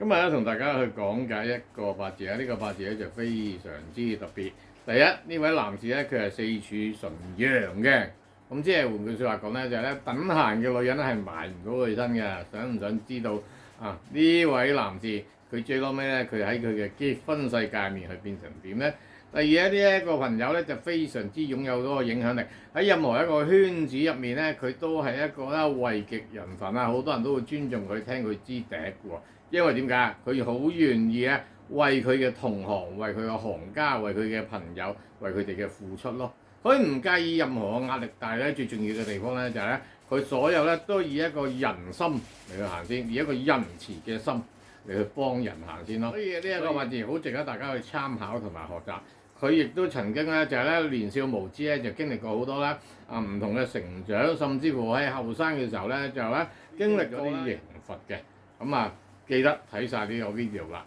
今日咧同大家去講解一個八字啊，呢個八字咧就非常之特別。第一，呢位男士咧，佢係四柱純陽嘅，咁即係換句説話講咧，就係咧等閒嘅女人咧係埋唔到佢身嘅。想唔想知道啊？呢位男士佢最撈尾咧，佢喺佢嘅結婚世界面去變成點咧？第二呢一個朋友咧就非常之擁有嗰個影響力，喺任何一個圈子入面咧，佢都係一個咧位極人臣啊！好多人都會尊重佢，聽佢支笛嘅喎。因為點解？佢好願意咧為佢嘅同行、為佢嘅行家、為佢嘅朋友、為佢哋嘅付出咯。佢唔介意任何嘅壓力，但係咧最重要嘅地方咧就係咧，佢所有咧都以一個人心嚟去行先，以一個仁慈嘅心嚟去幫人行先咯。所以呢一個八字好值得大家去參考同埋學習。佢亦都曾經咧就係咧年少無知咧就經歷過好多啦唔同嘅成長，甚至乎喺後生嘅時候咧就咧經歷咗啲刑罰嘅。記得睇晒呢個 video 啦。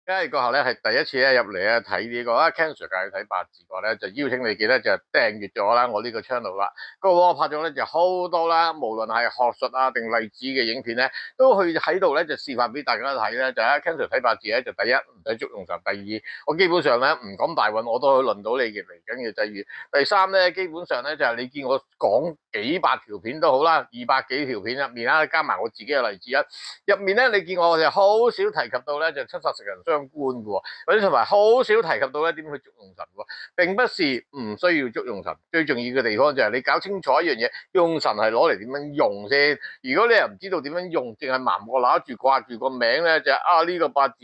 因為過後咧係第一次咧入嚟咧睇呢個Ken Sir 介睇八字個咧，就邀請你記得就訂閱咗啦我呢個 channel 啦。過往我拍咗咧就好多啦，無論係學術啊定例子嘅影片咧，都去喺度咧就示範俾大家睇咧。就係 Ken Sir 睇八字咧，就第一唔使捉用神，第二我基本上咧唔講大運我都可以輪到你嘅嚟緊嘅際遇。第三咧基本上咧就係你見我講幾百條片都好啦，200幾條片入面啦，加埋我自己嘅例子啊，入面咧你見我就好少提及到咧就七殺食人相關嘅喎，或者同埋好少提及到咧點去捉用神喎。並不是唔需要捉用神，最重要嘅地方就係你搞清楚一樣嘢，用神係攞嚟點樣用先。如果你又唔知道點樣用，淨係盲目揦住掛住個名咧，就呢個八字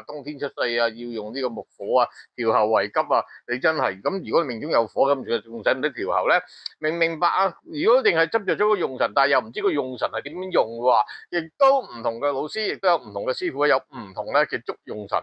冬天出世要用呢個木火調候為急你真係咁。如果你命中有火咁，仲使唔使調候咧？明唔明白啊？如果淨係執着咗個用神，但係又唔知個用神係點樣用嘅話，亦都唔同嘅老師，亦都有唔同嘅師傅，有唔同咧嘅捉用神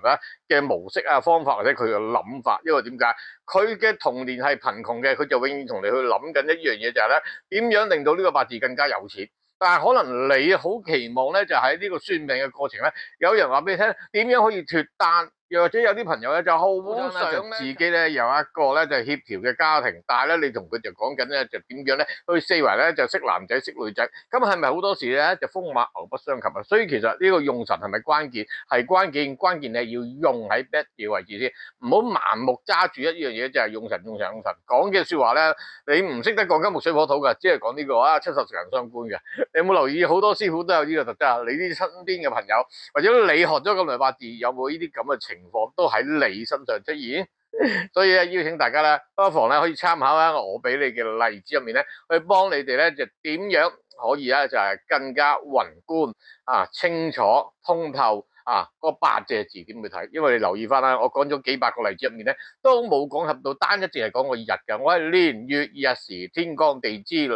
嘅模式方法或者佢嘅諗法。因為點解？佢嘅童年係貧窮嘅，佢就永遠同你去諗緊一樣嘢，就係咧點樣令到呢個八字更加有錢。但係可能你好期望咧，就喺呢個算命嘅過程咧，有人話俾你聽點樣可以脫單。又或者有啲朋友咧就好想咧自己咧有一個咧就協調嘅家庭，但係咧你同佢就講緊咧就點樣咧去四圍咧就識男仔識女仔，咁係咪好多時咧就風馬牛不相及啊？所以其實呢個用神係咪關鍵？係關鍵，關鍵你係要用喺 bad 嘅位置先，唔好盲目揸住一樣嘢就係用神用神用神。講嘅説話咧，你唔識得講金木水火土㗎，只係講呢個七十食人相關嘅。你有冇留意好多師傅都有呢個特質啊？你啲身邊嘅朋友或者你學咗咁耐八字，有冇呢啲咁嘅情況都喺你身上出現？所以咧，邀請大家咧，不妨咧可以參考我俾你嘅例子入面咧，去幫你哋咧就點樣可以咧就係更加宏觀清楚通透個八隻字點去睇。因為你留意翻啦，我講咗幾百個例子入面咧，都冇講及到單一淨係講個日嘅，我係年月日時天干地支立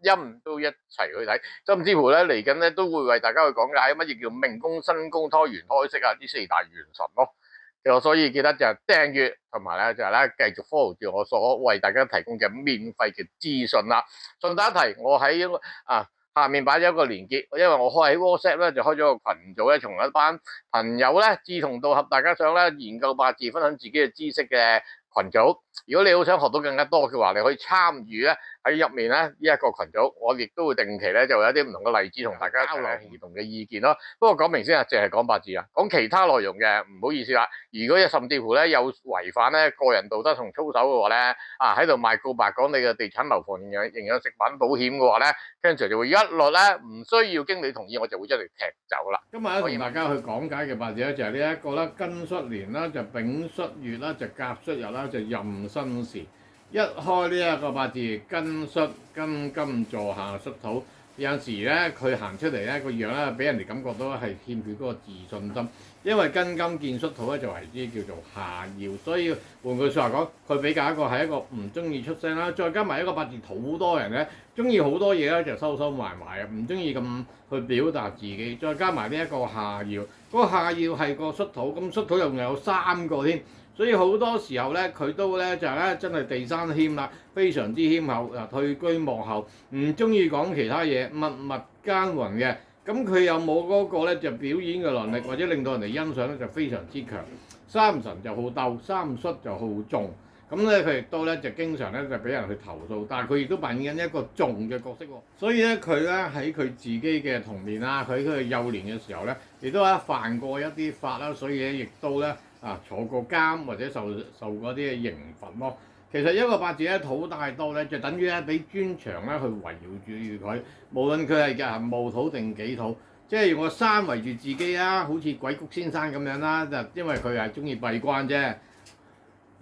陰都一齊去睇，甚至乎咧嚟緊咧都會為大家去講解乜嘢叫命宮、身宮、胎元、胎息呢四大元神咯。所以記得就係訂閱同埋咧就係咧繼續 follow 住我所為大家提供嘅免費嘅資訊啦。順帶一提，我喺下面擺咗一個連結，因為我開喺 WhatsApp 咧就開咗個群組咧，從一班朋友咧志同道合，大家想咧研究八字、分享自己嘅知識嘅群組。如果你好想學到更加多嘅話，你可以參與咧喺入面咧呢一個群組，我亦都會定期咧就有一啲唔同嘅例子同大家交流唔同嘅意見咯。不過講明先淨係講八字講其他內容嘅唔好意思啦。如果甚至乎咧有違反咧個人道德同操守嘅話咧喺度賣告白講你嘅地產樓房營養食品保險嘅話咧，Ken Sir就會一律咧唔需要經理同意，我就會將你踢走啦。今日咧同大家去講解嘅八字咧就係呢一個啦，庚戌年啦，就丙戌月啦，就甲戌日啦，就壬申時。一開呢一個八字，庚戌庚金坐下戌土，有陣時咧佢行出嚟咧個樣咧，俾人哋感覺到係欠缺嗰個自信心，因為庚金見戌土咧就為之叫做下曜，所以換句説話講，佢比較係一個唔中意出聲啦，再加埋一個八字土多人咧，中意好多嘢咧就收收埋埋唔中意咁去表達自己，再加埋呢一個下曜，嗰個下曜係個戌土，咁戌土又有3個添。所以好多時候咧，佢都咧就係咧真係地山謙啦，非常之謙厚退居幕後，唔中意講其他嘢，默默耕耘嘅。咁佢有冇嗰個咧就表演嘅能力，或者令到人哋欣賞咧就非常之強。三神就好鬥，三戌就好縱。咁咧佢亦都咧就經常咧就俾人去投訴，但係佢亦都扮演緊一個重嘅角色喎。所以咧佢咧喺佢自己嘅童年啊，佢幼年嘅時候咧，亦都犯過一啲法啦，所以咧亦都咧坐過監或者受過啲嘅刑罰咯。其實一個八字咧土太多咧，就等於咧俾磚牆咧去圍繞住佢，無論佢係戊土定己土，即係用個山圍住自己啊，好似鬼谷先生咁樣啦，就因為佢係中意閉關啫。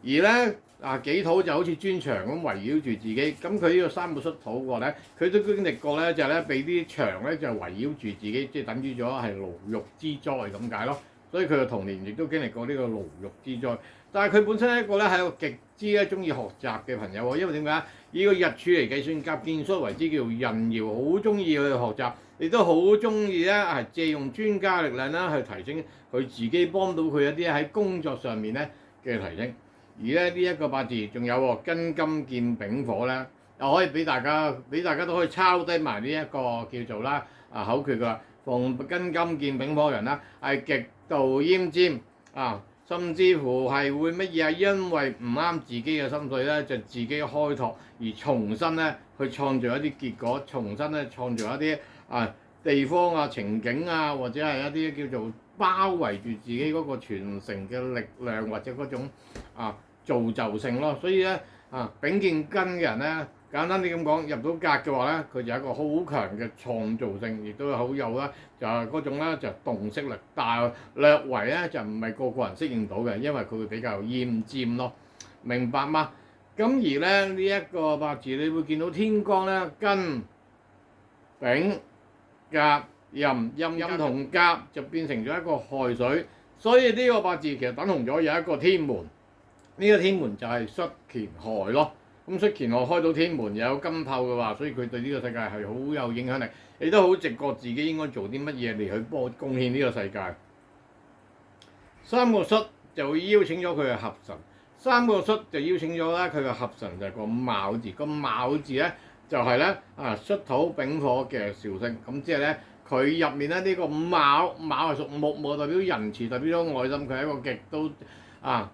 而咧己土就好似磚牆咁圍繞住自己，咁佢呢個三個戌土個咧，佢都經歷過咧，就係咧俾啲牆咧就圍繞住自己，即係等於咗係牢獄之災咁解咯。所以佢嘅童年亦都經歷過呢個牢獄之災。但係佢本身係一個咧係一個極之咧中意學習嘅朋友喎，因為點解？以個日柱嚟計算，甲建戌為之叫做人爻，好中意去學習，亦都好中意咧係借用專家力量啦去提升佢自己，幫到佢一啲喺工作上面咧嘅提升。而咧呢一個八字仲有庚金見丙火咧，又可以俾大家都可以抄低埋呢一個叫做啦口訣㗎。逢庚金見丙火人啦，係極度奄尖甚至乎係會乜嘢因為唔啱自己嘅心水咧，就自己開拓而重新咧去創造一啲結果，重新咧創造一啲地方情景或者係一啲叫做包圍住自己嗰個傳承嘅力量或者嗰種造就性咯。所以咧丙見庚嘅人咧，簡單啲咁講，入到格嘅話咧，佢就係一個好強嘅創造性，亦都好有啦，就係嗰種咧就洞悉力，但係略為咧就唔係個個人適應到嘅，因為佢會比較奄尖咯，明白嗎？咁而咧呢一個八字，你會見到天干咧庚、丙、甲、壬同甲就變成咗一個亥水，所以呢個八字其實等同咗有一個天門，呢個天門就係戌乾亥咯。咁戌乾亥開到天門，又有金透嘅話，所以佢對呢個世界係好有影響力，亦都好直覺自己應該做啲乜嘢嚟去幫貢獻呢個世界。三個戌就會邀請咗佢嘅合神，三個戌就邀請咗咧佢嘅合神就係個卯字，個卯字咧就係咧戌土丙火嘅兆星，咁即係咧佢入面咧呢個卯係屬木，代表仁慈，代表咗愛心，佢係一個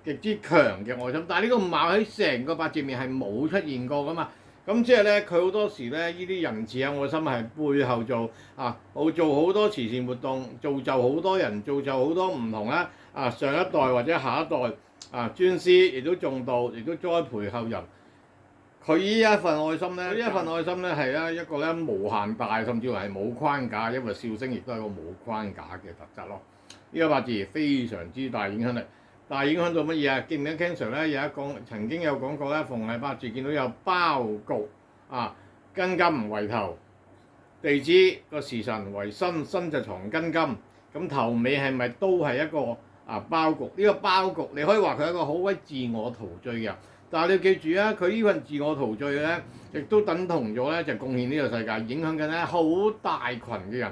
極之強嘅愛心，但係呢個卯喺成個八字面係冇出現過噶嘛，咁即係咧佢好多時咧呢啲仁慈愛心係背後做好多慈善活動，造就好多人，造就好多唔同啦上一代或者下一代尊師，亦都重道，亦都栽培後人。佢呢一份愛心咧，係一個咧無限大，甚至乎係冇框架，因為兆星亦都係個冇框架嘅特質咯。呢個八字非常之大影響力。但係影響到乜嘢記唔記得 Ken Sir 咧曾經有講過咧，逢係八字見到有包局庚金為頭，地支個時辰為申就藏庚金，咁頭尾係咪都係一個包局？呢個包局你可以話佢係一個好鬼自我陶醉嘅，但係你要記住佢呢份自我陶醉咧，亦都等同咗咧就貢獻呢個世界，影響緊咧好大群嘅人。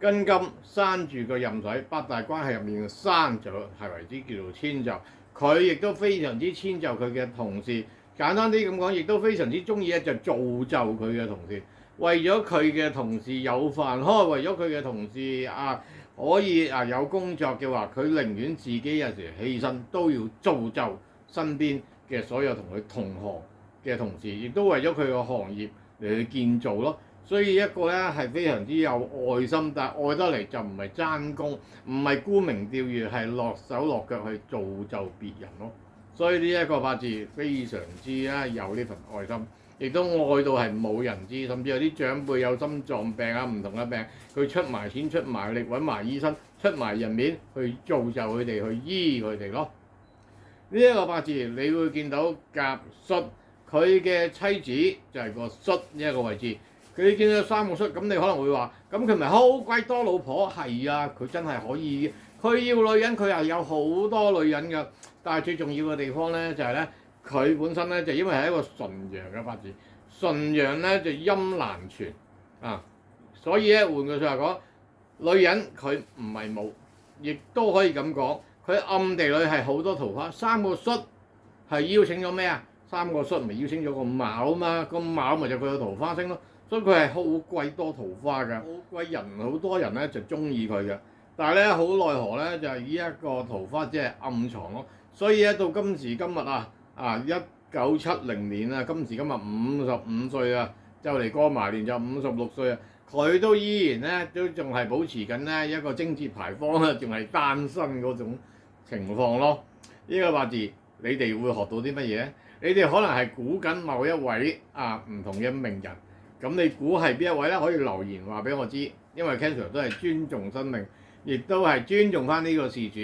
庚金生住個壬水，八大關係入面嘅生就係為之叫做遷就，佢亦都非常之遷就佢嘅同事。簡單啲咁講，亦都非常之中意咧就造就佢嘅同事，為咗佢嘅同事有飯開，為咗佢嘅同事可以有工作嘅話，佢寧願自己有時犧牲都要造就身邊嘅所有同佢同行嘅同事，亦都為咗佢個行業嚟去建造咯。所以一個咧係非常之有愛心，但係愛得嚟就唔係爭功，唔係沽名釣譽，係落手落腳去造就別人咯。所以呢一個八字非常之有呢份愛心，亦都愛到係冇人知，甚至有啲長輩有心臟病唔同嘅病，佢出埋錢出埋力揾埋醫生，出埋人面去造就佢哋，去醫佢哋咯。呢一個八字你會見到甲戌，佢嘅妻子就係個戌呢一個位置。佢見到三個戌，咁你可能會話，咁佢咪好鬼多老婆？係佢真係可以，佢要女人，佢係有好多女人㗎。但係最重要嘅地方咧，就係咧，佢本身咧就因為係一個純陽嘅八字，純陽咧就陰難全所以咧換句説話講，女人佢唔係冇，亦都可以咁講，佢暗地裏係好多桃花。三個戌係邀請咗咩啊？三個戌咪邀請咗個卯嘛，個卯咪就佢個桃花星咯。所以佢係好鬼多桃花㗎，好多人咧就中意佢嘅。但係咧好奈何咧，就係呢一個桃花只係暗藏咯。所以咧到今時今日1970年啊，今時今日55歲啊，就嚟過埋年就56歲啊，佢都依然咧都仲係保持緊咧一個貞節牌坊啦，仲係單身嗰種情況咯。呢個八字你哋會學到啲乜嘢咧？你哋可能係估緊某一位唔同嘅名人，咁你估係邊一位咧？可以留言話俾我知，因為 Ken Sir 都係尊重生命，亦都係尊重翻呢個事主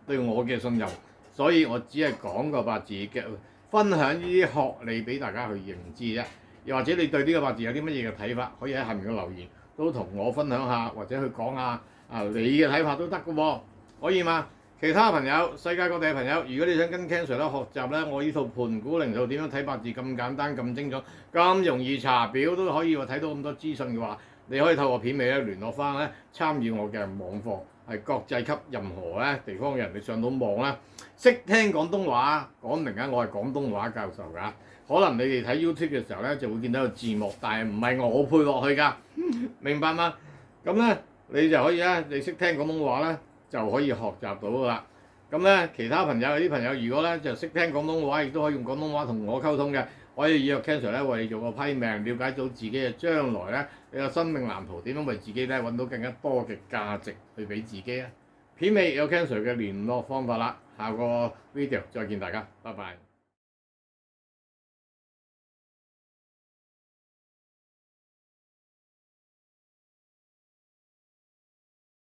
對我嘅信任，所以我只係講個八字嘅分享呢啲學理俾大家去認知啫。又或者你對呢個八字有啲乜嘢嘅睇法，可以喺下面嘅留言都同我分享下，或者去講下你嘅睇法都得嘅喎，可以嘛？其他朋友，世界各地嘅朋友，如果你想跟 Ken Sir 咧學習咧，我呢套盤古靈數點樣睇八字咁簡單、咁精準、咁容易查表都可以話睇到咁多資訊嘅話，你可以透過片尾咧聯絡翻咧參與我嘅網課，係國際級，任何咧地方嘅人你上到網啦，識聽廣東話講明啊，我係廣東話教授㗎。可能你哋睇 YouTube 嘅時候咧就會見到個字幕，但係唔係我配落去㗎，明白嗎？咁咧你就可以咧，你識聽廣東話咧就可以學習到㗎啦。咁咧其他朋友有啲朋友如果咧就識聽廣東話，亦都可以用廣東話同我溝通嘅，可以約 Ken Sir 咧為你做個批命，了解到自己嘅將來咧，你個生命藍圖點樣為自己咧揾到更加多嘅價值去俾自己啊！片尾有 Ken Sir 嘅聯絡方法啦，下個 video 再見大家，拜拜。